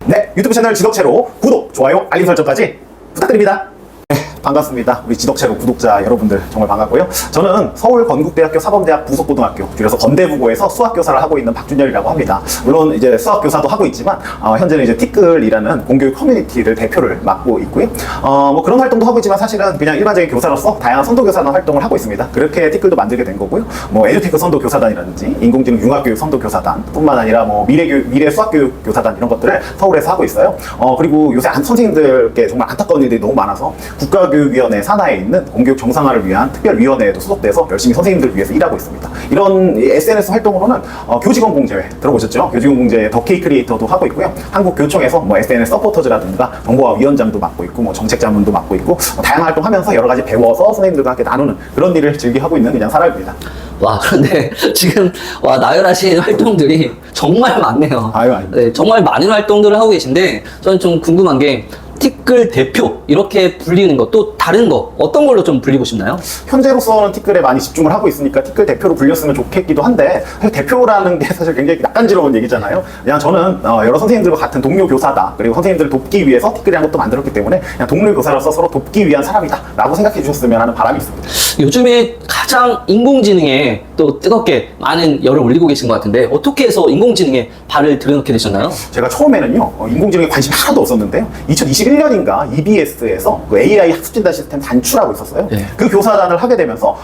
네, 유튜브 채널 지덕체로 구독, 좋아요, 알림 설정까지 부탁드립니다. 네, 반갑습니다. 우리 지덕체로 구독자 여러분들 정말 반갑고요. 저는 서울 건국대학교 사범대학 부속고등학교, 줄여서 건대부고에서 수학교사를 하고 있는 박준열이라고 합니다. 물론 이제 수학교사도 하고 있지만 현재는 이제 티끌이라는 공교육 커뮤니티를 대표를 맡고 있고요. 뭐 그런 활동도 하고 있지만 사실은 그냥 일반적인 교사로서 다양한 선도교사단 활동을 하고 있습니다. 그렇게 티끌도 만들게 된 거고요. 뭐 에듀테크 선도교사단이라든지 인공지능 융합교육 선도교사단 뿐만 아니라 뭐 미래 수학교육 교사단 이런 것들을 서울에서 하고 있어요. 그리고 요새 선생님들께 정말 안타까운 일들이 너무 많아서 국가교육위원회 산하에 있는 공교육 정상화를 위한 특별위원회에도 소속돼서 열심히 선생님들을 위해서 일하고 있습니다. 이런 SNS 활동으로는 교직원 공제회 들어보셨죠? 교직원 공제회 더 K 크리에이터도 하고 있고요. 한국교총에서 뭐 SNS 서포터즈라든가 정보화 위원장도 맡고 있고 뭐 정책자문도 맡고 있고 다양한 활동하면서 여러 가지 배워서 선생님들과 함께 나누는 그런 일을 즐겨 하고 있는 그냥 사람입니다. 와, 그런데 지금 나열하신 활동들이 정말 많네요. 아유, 아닙니다. 네, 정말 많은 활동들을 하고 계신데 저는 좀 궁금한 게 티끌 대표 이렇게 불리는 것도 다른 거 어떤 걸로 좀 불리고 싶나요? 현재로서는 티끌에 많이 집중을 하고 있으니까 티끌 대표로 불렸으면 좋겠기도 한데 사실 대표라는 게 사실 굉장히 낯간지러운 얘기잖아요. 그냥 저는 여러 선생님들과 같은 동료 교사다. 그리고 선생님들을 돕기 위해서 티끌이라는 것도 만들었기 때문에 그냥 동료 교사로서 서로 돕기 위한 사람이다 라고 생각해 주셨으면 하는 바람이 있습니다. 요즘에 가장 인공지능에 또 뜨겁게 많은 열을 올리고 계신 것 같은데 어떻게 해서 인공지능에 발을 들여놓게 되셨나요? 제가 처음에는 인공지능에 관심이 하나도 없었는데요. 2021년인가 EBS에서 그 AI 학습진단 시스템 단출하고 있었어요. 네. 그 교사단을 하게 되면서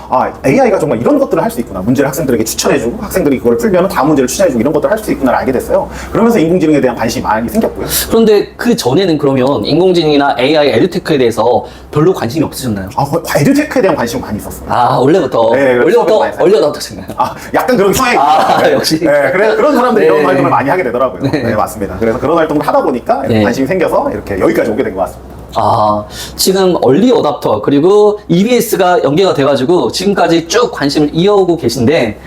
AI가 정말 이런 것들을 할 수 있구나. 문제를 학생들에게 추천해주고 학생들이 그걸 풀면 다음 문제를 추천해주고 이런 것들을 할 수 있구나를 알게 됐어요. 그러면서 인공지능에 대한 관심이 많이 생겼고요. 그런데 그 전에는 그러면 인공지능이나 AI, 에듀테크에 대해서 별로 관심이 없으셨나요? 에듀테크에 대한 관심이 많이 있었어요. 원래부터 네, 원래부터 어떠신가요? 약간 그런 성향이 있어요. 역시. 네, 그런 사람들이 네. 이런 활동을 많이 하게 되더라고요. 네. 네, 맞습니다. 그래서 그런 활동을 하다 보니까 네. 관심이 생겨서 이렇게 여기까지 오게 된 것 같습니다. 지금 얼리 어답터 그리고 EBS가 연계가 돼가지고 지금까지 쭉 관심을 이어오고 계신데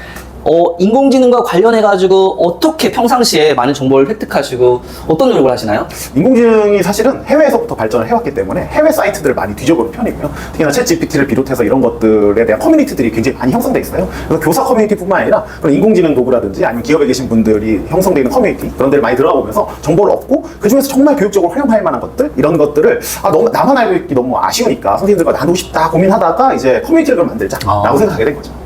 인공지능과 관련해가지고 어떻게 평상시에 많은 정보를 획득하시고 어떤 노력을 하시나요? 인공지능이 사실은 해외에서부터 발전을 해왔기 때문에 해외 사이트들을 많이 뒤져보는 편이고요. 특히나 챗 GPT를 비롯해서 이런 것들에 대한 커뮤니티들이 굉장히 많이 형성돼 있어요. 그래서 교사 커뮤니티뿐만 아니라 그런 인공지능 도구라든지 아니면 기업에 계신 분들이 형성되어 있는 커뮤니티 그런 데를 많이 들어가 보면서 정보를 얻고 그중에서 정말 교육적으로 활용할 만한 것들 이런 것들을 너무 나만 알고 있기 너무 아쉬우니까 선생님들과 나누고 싶다 고민하다가 이제 커뮤니티를 만들자라고 생각하게 된 거죠.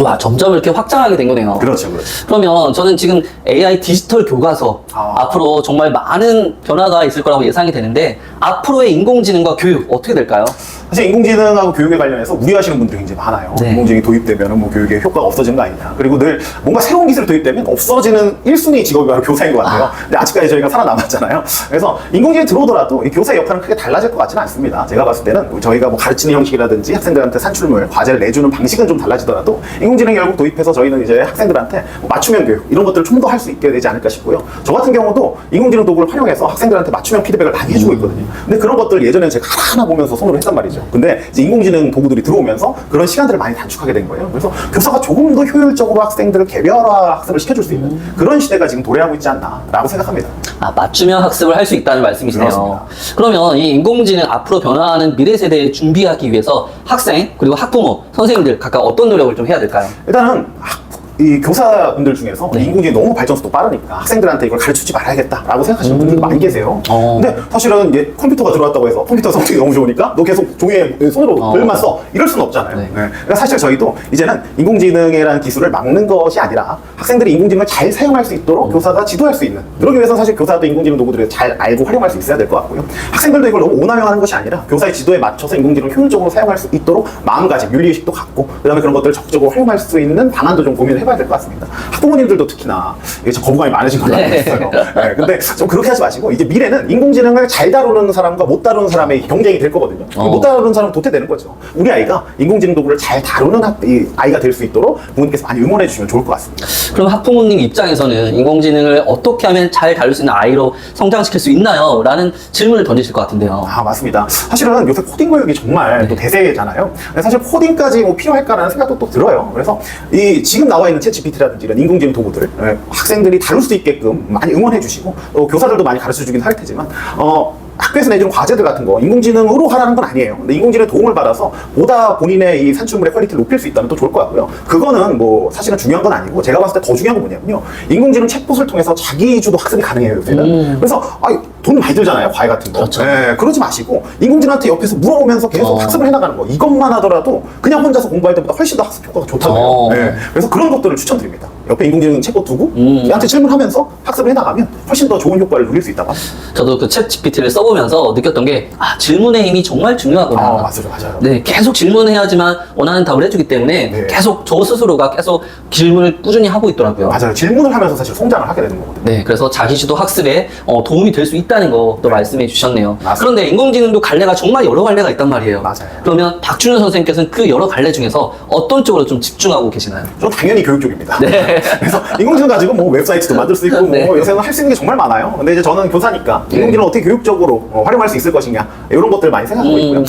와, 점점 이렇게 확장하게 된 거네요. 그렇죠. 그러면 저는 지금 AI 디지털 교과서 앞으로 정말 많은 변화가 있을 거라고 예상이 되는데 앞으로의 인공지능과 교육 어떻게 될까요? 사실 인공지능하고 교육에 관련해서 우려하시는 분들이 굉장히 많아요. 네. 인공지능이 도입되면 뭐 교육에 효과가 없어지는 거 아니냐. 그리고 늘 뭔가 새로운 기술이 도입되면 없어지는 1순위 직업이 바로 교사인 것 같아요. 근데 아직까지 저희가 살아남았잖아요. 그래서 인공지능이 들어오더라도 이 교사의 역할은 크게 달라질 것 같지는 않습니다. 제가 봤을 때는 저희가 뭐 가르치는 형식이라든지 학생들한테 산출물, 과제를 내주는 방식은 좀 달라지더라도 인공지능이 결국 도입해서 저희는 이제 학생들한테 뭐 맞춤형 교육 이런 것들을 좀 더 할 수 있게 되지 않을까 싶고요. 저 같은 경우도 인공지능 도구를 활용해서 학생들한테 맞춤형 피드백을 많이 해주고 있거든요. 근데 그런 것들 예전에는 제가 하나 보면서 손으로 했단 말이죠. 근데 이제 인공지능 도구들이 들어오면서 그런 시간들을 많이 단축하게 된 거예요. 그래서 교사가 조금 더 효율적으로 학생들을 개별화 학습을 시켜줄 수 있는 그런 시대가 지금 도래하고 있지 않나라고 생각합니다. 맞춤형 학습을 할 수 있다는 말씀이시네요. 그렇습니다. 그러면 이 인공지능 앞으로 변화하는 미래 세대에 준비하기 위해서 학생 그리고 학부모, 선생님들 각각 어떤 노력을 좀 해야 될까요? 일단은 이 교사분들 중에서 네. 인공지능이 너무 발전속도 빠르니까 학생들한테 이걸 가르치지 말아야겠다라고 생각하시는 분들이 많이 계세요. 근데 사실은 이제 컴퓨터가 들어왔다고 해서 컴퓨터 성적이 너무 좋으니까 너 계속 종이에 손으로 글만 써 이럴 수는 없잖아요. 네. 네. 그러니까 사실 저희도 이제는 인공지능이라는 기술을 막는 것이 아니라 학생들이 인공지능을 잘 사용할 수 있도록 교사가 지도할 수 있는 그러기 위해서는 사실 교사도 인공지능 도구들을 잘 알고 활용할 수 있어야 될 것 같고요. 학생들도 이걸 너무 오남용하는 것이 아니라 교사의 지도에 맞춰서 인공지능을 효율적으로 사용할 수 있도록 마음가짐, 윤리의식도 갖고 그 다음에 그런 것들을 적극적으로 활용할 수 있는 방안도 좀 고민을 해봐야 될 것 같습니다. 학부모님들도 특히나 이게 참 거부감이 많으신 걸로 알고 있어요. 네, 근데 좀 그렇게 하지 마시고 이제 미래는 인공지능을 잘 다루는 사람과 못 다루는 사람의 경쟁이 될 거거든요. 못 다루는 사람은 도태되는 거죠. 우리 아이가 인공지능 도구를 잘 다루는 아이가 될 수 있도록 부모님께서 많이 응원해 주시면 좋을 것 같습니다. 그럼 학부모님 입장에서는 인공지능을 어떻게 하면 잘 다룰 수 있는 아이로 성장시킬 수 있나요? 라는 질문을 던지실 것 같은데요. 맞습니다. 사실은 요새 코딩 교육이 정말 또 대세잖아요. 사실 코딩까지 뭐 필요할까라는 생각도 또 들어요. 그래서 지금 나와 있는 챗 GPT라든지 이런 인공지능 도구들 학생들이 다룰 수 있게끔 많이 응원해 주시고 교사들도 많이 가르쳐 주긴 할 테지만 학교에서 내주는 과제들 같은 거 인공지능으로 하라는 건 아니에요. 근데 인공지능의 도움을 받아서 보다 본인의 이 산출물의 퀄리티를 높일 수 있다면 또 좋을 것 같고요. 그거는 뭐 사실은 중요한 건 아니고 제가 봤을 때 더 중요한 건 뭐냐면요. 인공지능 챗봇을 통해서 자기주도 학습이 가능해요, 요새는. 그래서 돈 많이 들잖아요, 과외 같은 거. 그렇죠. 네, 그러지 마시고 인공지능한테 옆에서 물어보면서 계속 학습을 해나가는 거. 이것만 하더라도 그냥 혼자서 공부할 때보다 훨씬 더 학습 효과가 좋잖아요. 네, 그래서 그런 것들을 추천드립니다. 옆에 인공지능 챗봇 두고 얘한테 질문하면서 학습을 해나가면 훨씬 더 좋은 효과를 누릴 수 있다고 합니다. 저도 그 챗 GPT를 써보면서 느꼈던 게, 질문의 힘이 정말 중요하구나. 맞아요. 네, 계속 질문해야지만 원하는 답을 해주기 때문에 네. 계속 저 스스로가 계속 질문을 꾸준히 하고 있더라고요. 맞아요. 질문을 하면서 사실 성장을 하게 되는 거거든요. 네, 그래서 자기주도 학습에 도움이 될 수 있다는 것도 말씀해 주셨네요. 맞습니다. 그런데 인공지능도 갈래가 정말 여러 갈래가 있단 말이에요. 맞아요. 그러면 박준현 선생님께서는 그 여러 갈래 중에서 어떤 쪽으로 좀 집중하고 계시나요? 전 당연히 교육 쪽입니다. 네. 그래서 인공지능 가지고 뭐 웹사이트도 만들 수 있고 네. 뭐 요새는 할 수 있는 게 정말 많아요. 근데 이제 저는 교사니까 네. 인공지능을 어떻게 교육적으로 활용할 수 있을 것이냐 이런 것들 많이 생각하고 있고요.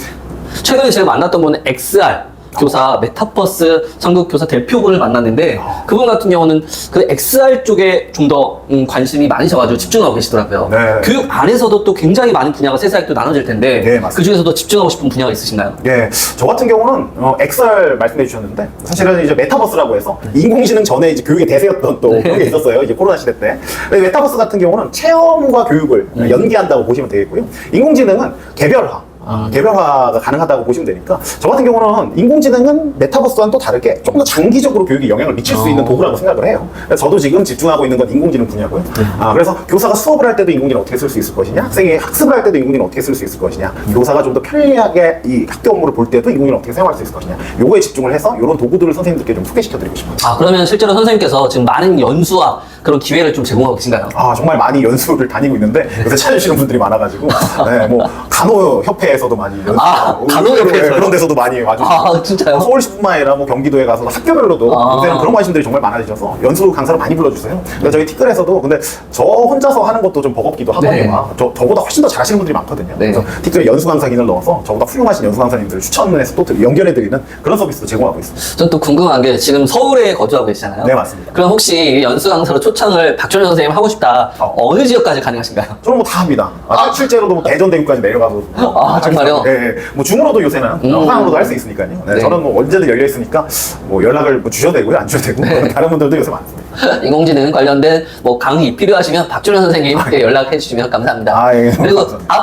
최근에 제가 만났던 분은 XR 교사 메타버스 전국 교사 대표분을 만났는데 그분 같은 경우는 그 XR 쪽에 좀 더 관심이 많으셔가지고 집중하고 계시더라고요. 네. 교육 안에서도 또 굉장히 많은 분야가 세세하게 또 나눠질 텐데 네, 맞습니다. 그 중에서도 집중하고 싶은 분야가 있으신가요? 예, 저 같은 경우는 XR 말씀해 주셨는데 사실은 이제 메타버스라고 해서 인공지능 전에 이제 교육의 대세였던 또 그런 게 있었어요. 이제 코로나 시대 때. 근데 메타버스 같은 경우는 체험과 교육을 연계한다고 보시면 되겠고요. 인공지능은 개별화. 개별화가 가능하다고 보시면 되니까 저 같은 경우는 인공지능은 메타버스와는 또 다르게 조금 더 장기적으로 교육에 영향을 미칠 수 있는 도구라고 생각을 해요. 그래서 저도 지금 집중하고 있는 건 인공지능 분야고요. 그래서 교사가 수업을 할 때도 인공지능 어떻게 쓸 수 있을 것이냐, 학생이 학습을 할 때도 인공지능 어떻게 쓸 수 있을 것이냐, 교사가 좀 더 편리하게 이 학교 업무를 볼 때도 인공지능 어떻게 사용할 수 있을 것이냐, 요거에 집중을 해서 이런 도구들을 선생님들께 좀 소개시켜드리고 싶어요. 그러면 실제로 선생님께서 지금 많은 연수와 그런 기회를 좀 제공하고 계신가요? 정말 많이 연수를 다니고 있는데 요새 찾으시는 분들이 많아가지고 네, 뭐 간호협회에서도 많이 연수 간호협회에서요? 그런 데서도 많이 와주시고 진짜요? 서울시뿐만 아니라 뭐 경기도에 가서 학교별로도 요새는 그런 관심들이 정말 많아지셔서 연수 강사를 많이 불러주세요. 그래서 저희 티끌에서도 근데 저 혼자서 하는 것도 좀 버겁기도 하거든요. 저보다 훨씬 더 잘하시는 분들이 많거든요. 네. 그래서 티끌에 연수 강사 기능을 넣어서 저보다 훌륭하신 연수 강사님들을 추천해서 또 연결해드리는 그런 서비스도 제공하고 있습니다. 전 또 궁금한 게 지금 서울에 거주하고 계시잖아요. 네, 맞습니다. 그럼 혹시 연수 강사로 초청을 박준현 선생님 하고 싶다. 어느 지역까지 가능하신가요? 저는 뭐 다 합니다. 실제로도 뭐 대전 대구까지 내려가서 정말요? 네, 뭐 중으로도 요새는 화상으로도 할 수 있으니까요. 네, 네. 저는 뭐 언제든 열려 있으니까 뭐 연락을 뭐 주셔도 되고요, 안 주셔도 되고 다른 분들도 요새 많습니다. 인공지능 관련된 뭐 강의 필요하시면 박준현 선생님께 연락해 주시면 감사합니다. 예, 그리고 감사합니다.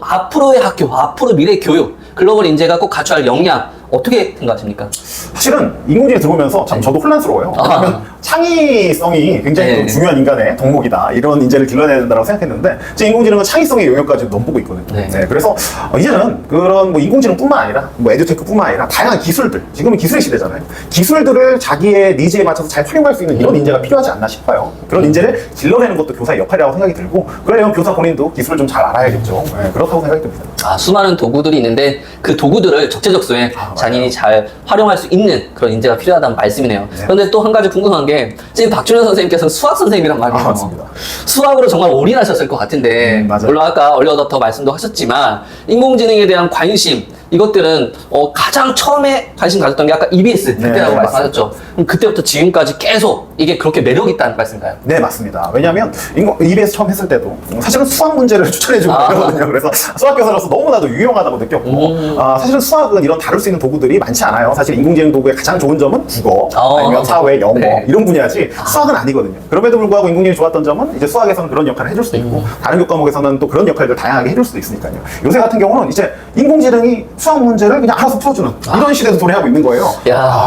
앞으로의 학교, 앞으로 미래 교육, 글로벌 인재가 꼭 갖춰야 할 역량 어떻게 생각하십니까? 사실은 인공지능 들어오면서 참 저도 혼란스러워요. 왜냐하면 창의성이 굉장히 네. 좀 중요한 인간의 덕목이다. 이런 인재를 길러내야 된다고 생각했는데 제 인공지능은 창의성의 영역까지 넘보고 있거든요. 네. 그래서 이제는 그런 뭐 인공지능뿐만 아니라 뭐 에듀테크뿐만 아니라 다양한 기술들, 지금은 기술의 시대잖아요. 기술들을 자기의 니즈에 맞춰서 잘 활용할 수 있는 이런 인재가 필요하지 않나 싶어요. 그런 인재를 길러내는 것도 교사의 역할이라고 생각이 들고 그러려면 교사 본인도 기술을 좀 잘 알아야겠죠. 그렇다고 생각이 듭니다. 수많은 도구들이 있는데 그 도구들을 적재적소에 자신이 잘 활용할 수 있는 그런 인재가 필요하다는 말씀이네요. 네. 그런데 또 한 가지 궁금한 게 지금 박준현 선생님께서는 수학 선생님이란 말이에요. 맞습니다. 수학으로 정말 올인하셨을 것 같은데 맞아요. 물론 아까 얼리어답터 말씀도 하셨지만 인공지능에 대한 관심 이것들은 가장 처음에 관심 가졌던 게 아까 EBS 그때라고 네, 말씀하셨죠. 그럼 그때부터 지금까지 계속 이게 그렇게 매력이 있다는 말씀인가요? 네, 맞습니다. 왜냐하면 EBS 처음 했을 때도 사실은 수학 문제를 추천해주고 이러거든요. 그래서 수학교사로서 너무나도 유용하다고 느꼈고 사실은 수학은 이런 다룰 수 있는 도구들이 많지 않아요. 사실 인공지능 도구의 가장 좋은 점은 국어, 아니면 사회, 영어 네. 이런 분야지 수학은 아니거든요. 그럼에도 불구하고 인공지능이 좋았던 점은 이제 수학에서는 그런 역할을 해줄 수도 있고 다른 교과목에서는 또 그런 역할들을 다양하게 해줄 수도 있으니까요. 요새 같은 경우는 이제 인공지능이 수학 문제를 그냥 알아서 풀어주는 이런 시대에서 도래하고 있는 거예요.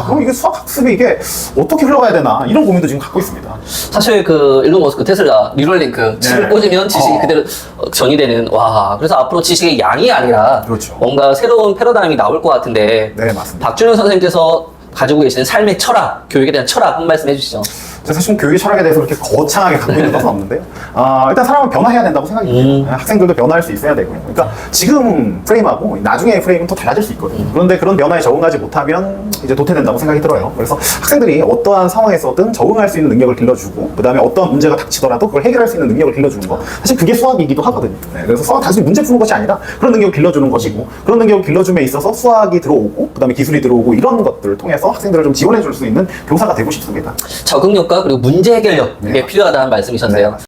그럼 이게 수학 학습이 이게 어떻게 흘러가야 되나 이런 고민도 지금 갖고 있습니다. 사실 그 일론 머스크 테슬라 뉴럴링크 칩을 꽂으면 지식이 그대로 전이되는 그래서 앞으로 지식의 양이 아니라 그렇죠. 뭔가 새로운 패러다임이 나올 것 같은데 네, 맞습니다. 박준현 선생님께서 가지고 계시는 삶의 철학, 교육에 대한 철학 한 말씀 해주시죠. 제가 사실 교육의 철학에 대해서 그렇게 거창하게 갖고 있는 것은 없는데요. 일단 사람은 변화해야 된다고 생각이 돼요. 학생들도 변화할 수 있어야 되고요. 그러니까 지금 프레임하고 나중에 프레임은 또 달라질 수 있거든요. 그런데 그런 변화에 적응하지 못하면 이제 도태된다고 생각이 들어요. 그래서 학생들이 어떠한 상황에서든 적응할 수 있는 능력을 길러주고 그 다음에 어떠한 문제가 닥치더라도 그걸 해결할 수 있는 능력을 길러주는 거. 사실 그게 수학이기도 하거든요. 그래서 수학은 단순히 문제 푸는 것이 아니라 그런 능력을 길러주는 것이고 그런 능력을 길러줌에 있어서 수학이 들어오고 그 다음에 기술이 들어오고 이런 것들을 통해서 학생들을 좀 지원해 줄 수 있는 교사가 되고 싶습니다. 적응력과 그리고 문제 해결력 이게 네. 필요하다는 말씀이셨는데요. 네.